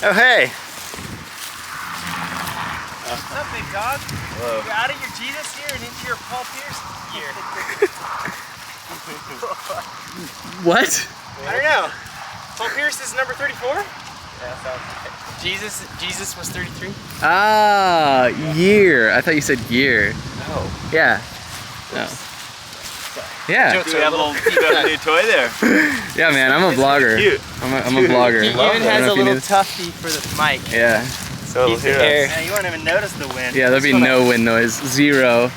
Oh, hey. What's up, big dog? Hello. You're out of your Jesus year and into your Paul Pierce year. What? I don't know. Paul Pierce is number 34? Yeah, sounds right. Jesus was 33? Ah, year. I thought you said year. Oh. Yeah. No. Yeah. Do we have a new toy there? Yeah, man. I'm a vlogger. Cute. I'm a blogger. He even has a little tufty for the mic. Yeah. So Keep the air. Yeah, you won't even notice the wind. Yeah, there'll be no wind noise. Zero.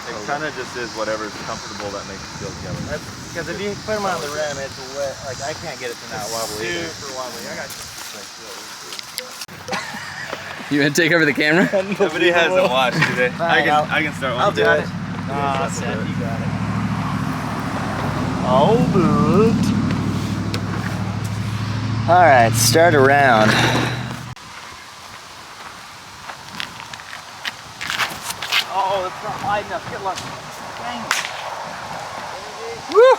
It kind of just is whatever's comfortable that makes you feel together. That's because if you put them on the rim, it's wet. Like I can't get it to not wobble either. Super wobbly. I got You want to take over the camera? Nobody hasn't watched today. I can start one. I'll do it. Ah, Seth, you got it. I'll do it. All right, start around. Oh, that's not wide enough. Get lucky. Dang it. Woo!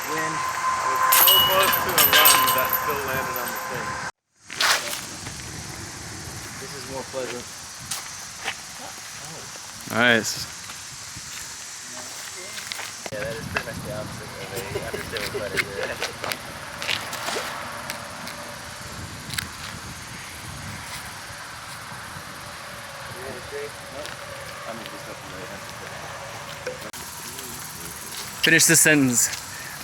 Wind. I was so close to a run that still landed on the thing. This is more pleasant. Nice. Yeah, that is pretty much the opposite of a understood putter there. Finish the sentence.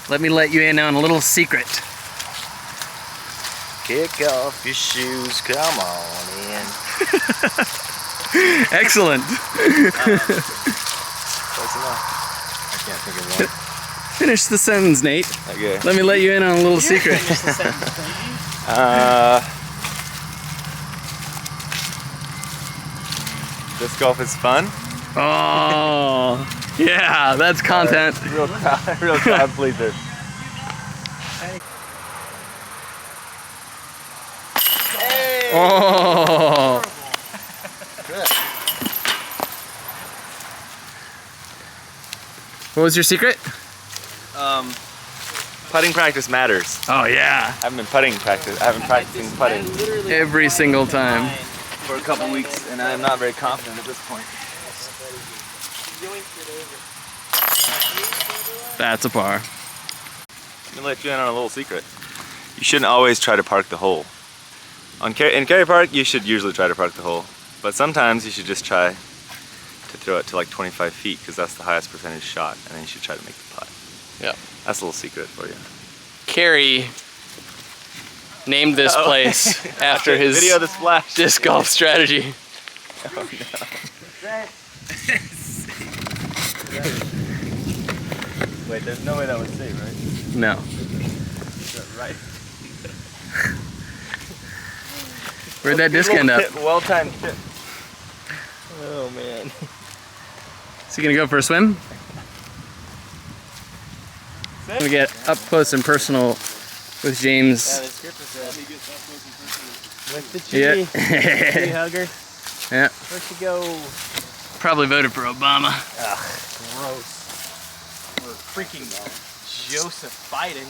Let me let you in on a little secret. Kick off your shoes, come on in. Excellent. Close enough. I can't think of one. Finish the sentence, Nate. Okay. Let me let you in on a little secret. Disc golf is fun. Oh, yeah, that's content. Real crowd pleaser. Hey! Oh. Good. What was your secret? Putting practice matters. Oh, yeah. I haven't been practicing putting Every single time. for a couple weeks, and I'm not very confident at this point. That's a par. Let me let you in on a little secret. You shouldn't always try to park the hole. In Cary Park, you should usually try to park the hole, but sometimes you should just try to throw it to like 25 feet because that's the highest percentage shot, and then you should try to make the putt. Yeah. That's a little secret for you. Cary named this place after his Video the splash. disc golf strategy. Oh, no. Wait, there's no way that would save, right? No. Right. Where'd that disc end up? Well-timed tip. Oh man. Is he gonna go for a swim? I'm gonna get up close and personal with James. Yeah, this grip is with the cheese. Tree hugger. Yeah. Where'd she go? Probably voted for Obama. Ugh, gross. We're freaking Joseph Biden.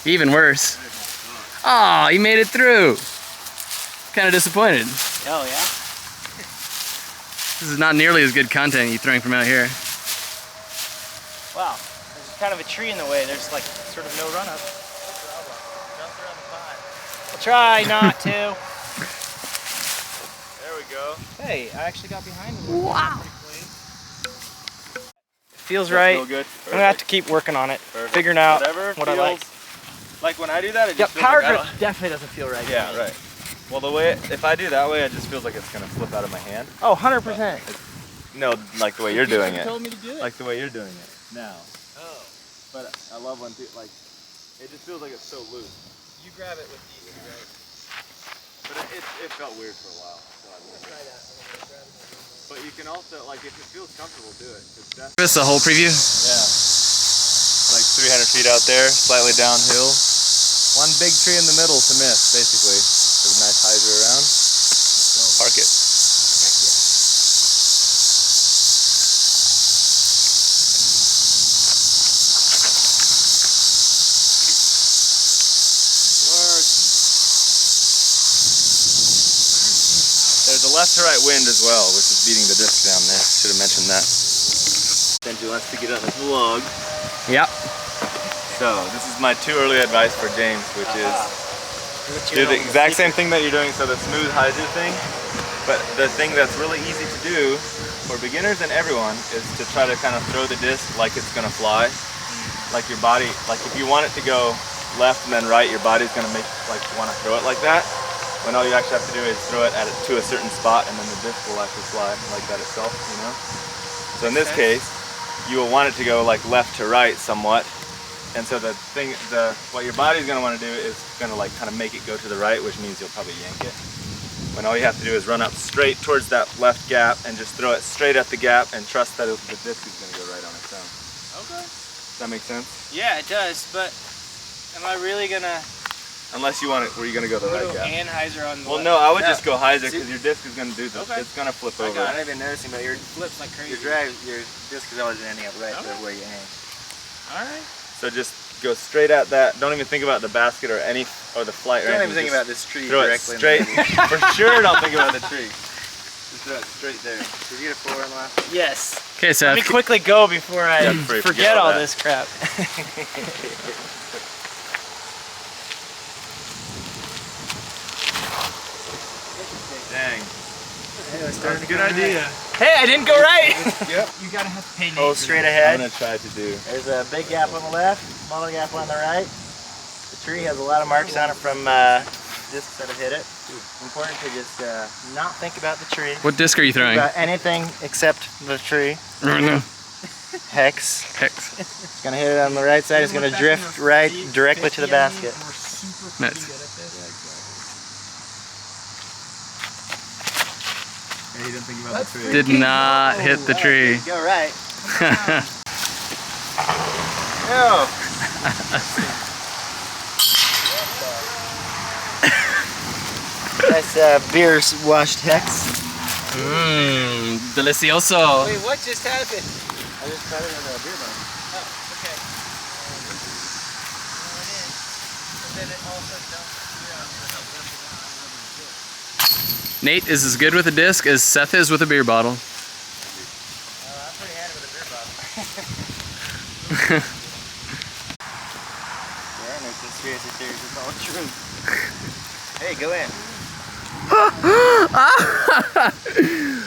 Even worse. Oh, he made it through. Kind of disappointed. Oh yeah? This is not nearly as good content you throwing from out here. Wow, there's kind of a tree in the way. There's like sort of no run up. I'll try not to. There we go. Hey, I actually got behind him. Wow. Feels right. Feel good. I'm gonna have to keep working on it, Perfect. figuring out Whatever what I like. Like when I do that, it Yeah, just feels power like I grip don't- definitely doesn't feel right. Yeah, right. Well, the way if I do that way, it just feels like it's gonna slip out of my hand. Oh, 100%. No, like the way you're doing it. told me to do it. Like the way you're doing it now. Oh. But I love when people like. It just feels like it's so loose. You grab it with these, right? But it felt weird for a while. So Try that. but you can also like if it feels comfortable, do it. 'Cause that's, Give us a whole preview. yeah. Like 300 feet out there, slightly downhill. One big tree in the middle to miss, basically. With a nice hyzer around. Park it. Work. There's a left to right wind as well, which is beating the disc down there. Should have mentioned that. Benji wants to get on the vlog. Yep. So, this is my too early advice for James, which is do the exact same thing that you're doing, so the smooth hyzer thing. But the thing that's really easy to do for beginners and everyone is to try to kind of throw the disc like it's gonna fly. Like your body, like if you want it to go left and then right, your body's gonna make like want to throw it like that. When all you actually have to do is throw it to a certain spot, and then the disc will actually fly like that itself, you know? So in this case, you will want it to go like left to right somewhat. And so the thing, what your body's gonna want to do is gonna like kind of make it go to the right, which means you'll probably yank it. When all you have to do is run up straight towards that left gap and just throw it straight at the gap and trust that the disc is gonna go right on its own. Okay. Does that make sense? Yeah, it does, but am I really gonna Unless you want it where you're gonna go the go right to gap. Anheuser on the Well, left? no, I would Yeah. just go hyzer because your disc is gonna do this. Okay. It's gonna flip I over. got it. I've been noticing, but your flips like crazy. Your disc is always ending up right Okay. where you aim. Alright. So just go straight at that. Don't even think about the basket or the flight. Don't or even anything. think Just about this tree throw it directly. straight. For sure, don't think about the tree. Just throw it straight there. Did you get a 4 in last? Yes. Okay, Let Seth. me quickly go before I Yeah, before you forget all that. this crap. Dang. That's That's a good idea. Hey, I didn't go right. Yep. You gotta have to pay Hold Nate. straight I'm ahead. gonna try to do. There's a big gap on the left, smaller gap on the right. The tree has a lot of marks on it from discs that have hit it. Important to just not think about the tree. What disc are you throwing? About anything except the tree. No. Hex. Hex. It's gonna hit it on the right side. It's gonna drift right directly to the basket. Nice. Yeah, he didn't think about the tree. Did not hit the tree. Go right. Nice beer washed hex. Mmm, delicioso. Wait, what just happened? I just cut it in a beer bottle. Oh, okay. And then it also Nate is as good with a disc as Seth is with a beer bottle. I'm pretty handy with a beer bottle. Yeah, no conspiracy theories, it's all true. Hey, go in.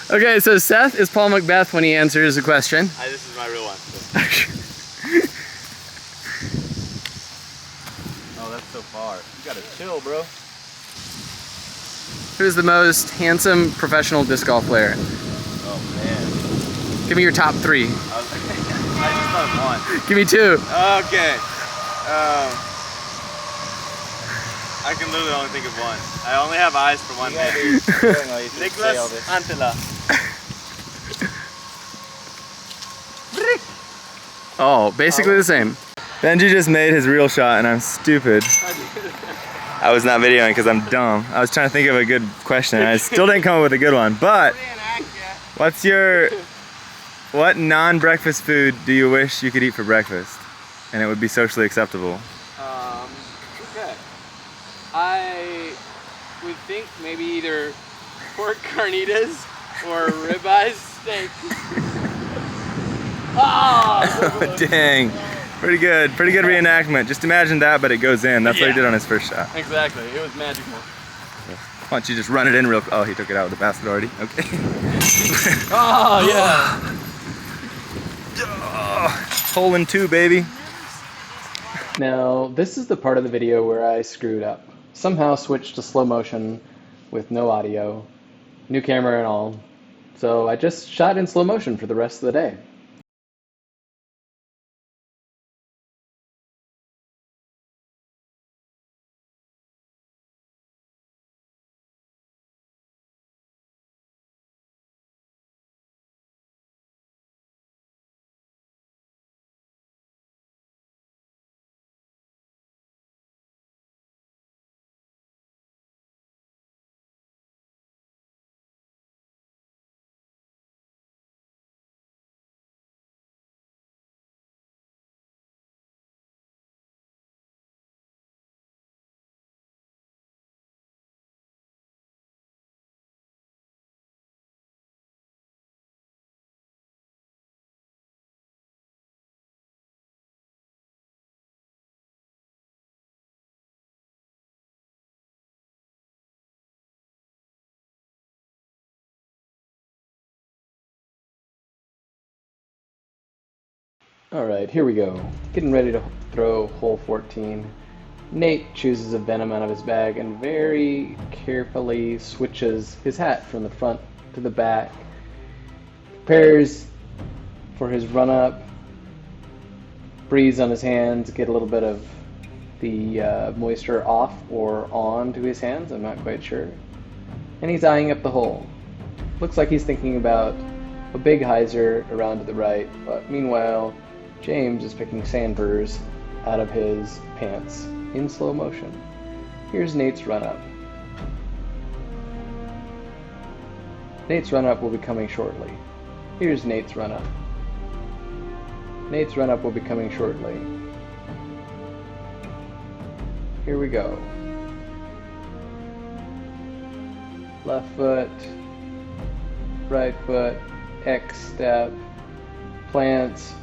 Okay, so Seth is Paul Macbeth when he answers a question. This is my real one. Oh, that's so far. You gotta chill, bro. Who's the most handsome professional disc golf player? Oh man. Give me your top 3. I just thought of one. Give me 2. Okay. I can literally only think of one. I only have eyes for one man. Nicholas Antila. Oh, basically the same. Benji just made his real shot and I'm stupid. I was not videoing because I'm dumb. I was trying to think of a good question and I still didn't come up with a good one. But what non-breakfast food do you wish you could eat for breakfast and it would be socially acceptable? Okay. I would think maybe either pork carnitas or ribeye steak. Ah! Dang. Pretty good reenactment. Just imagine that, but it goes in. That's what he Yeah. did on his first shot. Exactly. It was magical. Why don't you just run it in real quick? Oh, he took it out of the basket already. Okay. Oh, yeah. Hole in two, baby. Now, this is the part of the video where I screwed up. Somehow switched to slow motion with no audio, new camera and all. So I just shot in slow motion for the rest of the day. Alright, here we go. Getting ready to throw hole 14. Nate chooses a venom out of his bag and very carefully switches his hat from the front to the back. Prepares for his run up. Breathes on his hands, get a little bit of the moisture off or on to his hands, I'm not quite sure. And he's eyeing up the hole. Looks like he's thinking about a big hyzer around to the right, but meanwhile, James is picking sandburrs out of his pants in slow motion. Here's Nate's run up. Nate's run up will be coming shortly. Here's Nate's run up. Nate's run up will be coming shortly. Here we go. Left foot, right foot, X step, plants,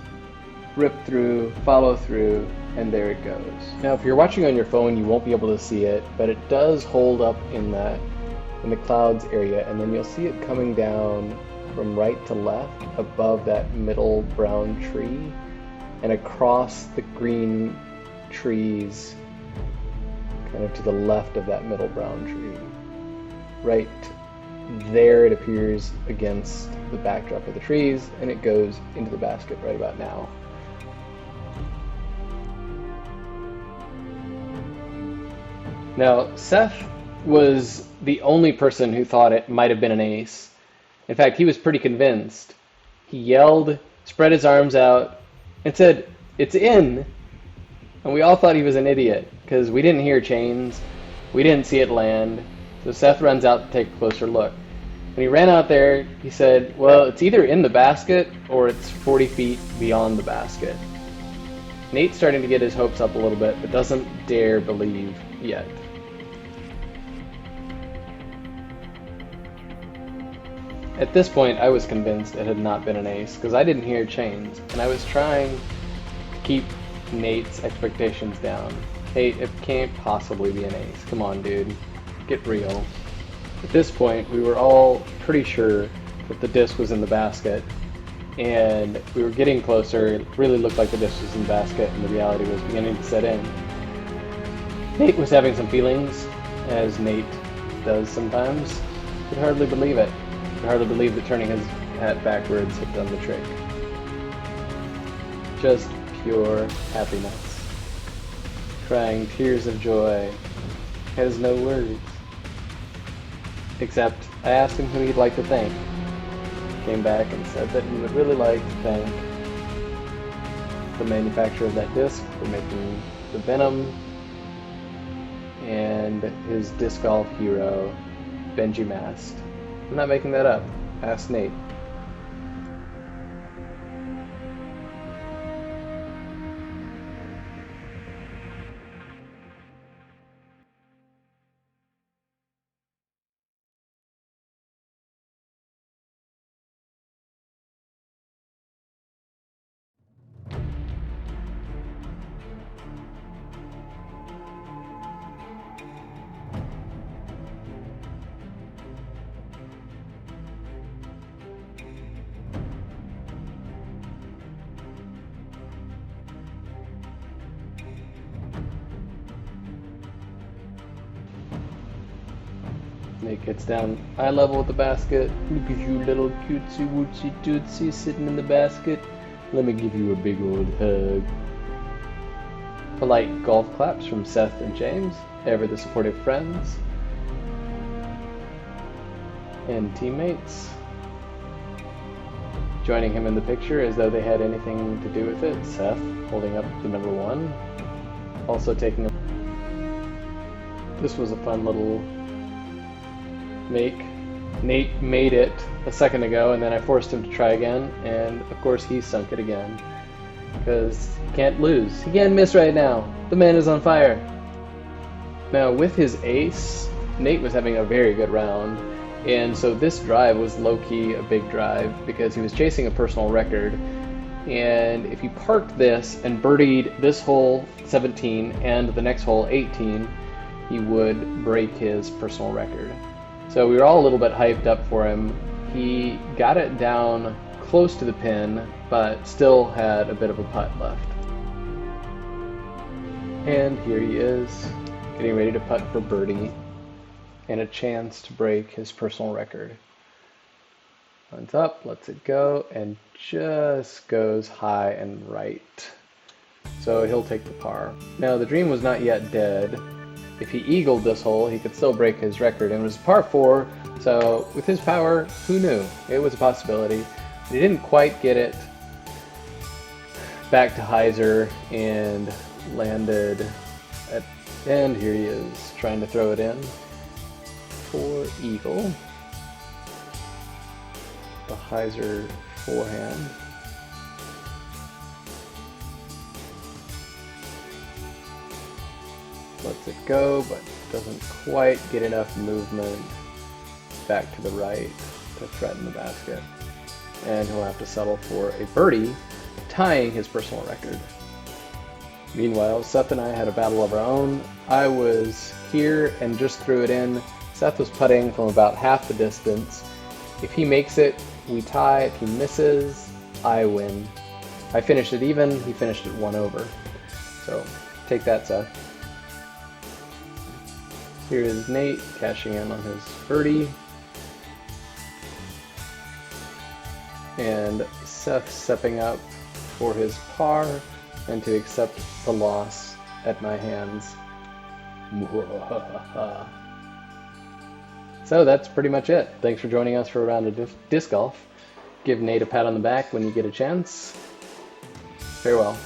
rip through, follow through, and there it goes. Now if you're watching on your phone you won't be able to see it, but it does hold up in the clouds area, and then you'll see it coming down from right to left above that middle brown tree and across the green trees kind of to the left of that middle brown tree. Right there it appears against the backdrop of the trees, and it goes into the basket right about now. Now, Seth was the only person who thought it might have been an ace. In fact, he was pretty convinced. He yelled, spread his arms out, and said, "It's in!" And we all thought he was an idiot, because we didn't hear chains, we didn't see it land, so Seth runs out to take a closer look. When he ran out there, he said, well, it's either in the basket, or it's 40 feet beyond the basket. Nate's starting to get his hopes up a little bit, but doesn't dare believe yet. At this point, I was convinced it had not been an ace, because I didn't hear chains, and I was trying to keep Nate's expectations down. Nate, it can't possibly be an ace. Come on, dude. Get real. At this point, we were all pretty sure that the disc was in the basket, and we were getting closer. It really looked like the disc was in the basket, and the reality was beginning to set in. Nate was having some feelings, as Nate does sometimes. Could hardly believe it. Could hardly believe that turning his hat backwards had done the trick. Just pure happiness. Crying tears of joy. Has no words. Except, I asked him who he'd like to thank. Came back and said that he would really like to thank the manufacturer of that disc for making the Venom, and his disc golf hero, Benji Mast. I'm not making that up. Ask Nate. Nate gets down eye level with the basket. Look at you, little cutesy wootsy tootsie sitting in the basket. Let me give you a big old hug. Polite golf claps from Seth and James, ever the supportive friends and teammates. Joining him in the picture as though they had anything to do with it, Seth holding up the number 1. Also taking a... This was a fun little make. Nate made it a second ago, and then I forced him to try again, and of course he sunk it again. Because he can't lose. He can't miss right now. The man is on fire. Now with his ace, Nate was having a very good round, and so this drive was low-key a big drive because he was chasing a personal record, and if he parked this and birdied this hole 17 and the next hole 18, he would break his personal record. So we were all a little bit hyped up for him. He got it down close to the pin, but still had a bit of a putt left. And here he is, getting ready to putt for birdie and a chance to break his personal record. Runs up, lets it go, and just goes high and right. So he'll take the par. Now the dream was not yet dead. If he eagled this hole, he could still break his record, and it was par 4, so with his power, who knew? It was a possibility. But he didn't quite get it back to hyzer and landed at, and here he is, trying to throw it in for eagle. The hyzer forehand. Lets it go, but doesn't quite get enough movement back to the right to threaten the basket. And he'll have to settle for a birdie, tying his personal record. Meanwhile, Seth and I had a battle of our own. I was here and just threw it in. Seth was putting from about half the distance. If he makes it, we tie. If he misses, I win. I finished it even, he finished it 1 over. So, take that, Seth. Here is Nate cashing in on his birdie. And Seth stepping up for his par and to accept the loss at my hands. So that's pretty much it. Thanks for joining us for a round of disc golf. Give Nate a pat on the back when you get a chance. Farewell.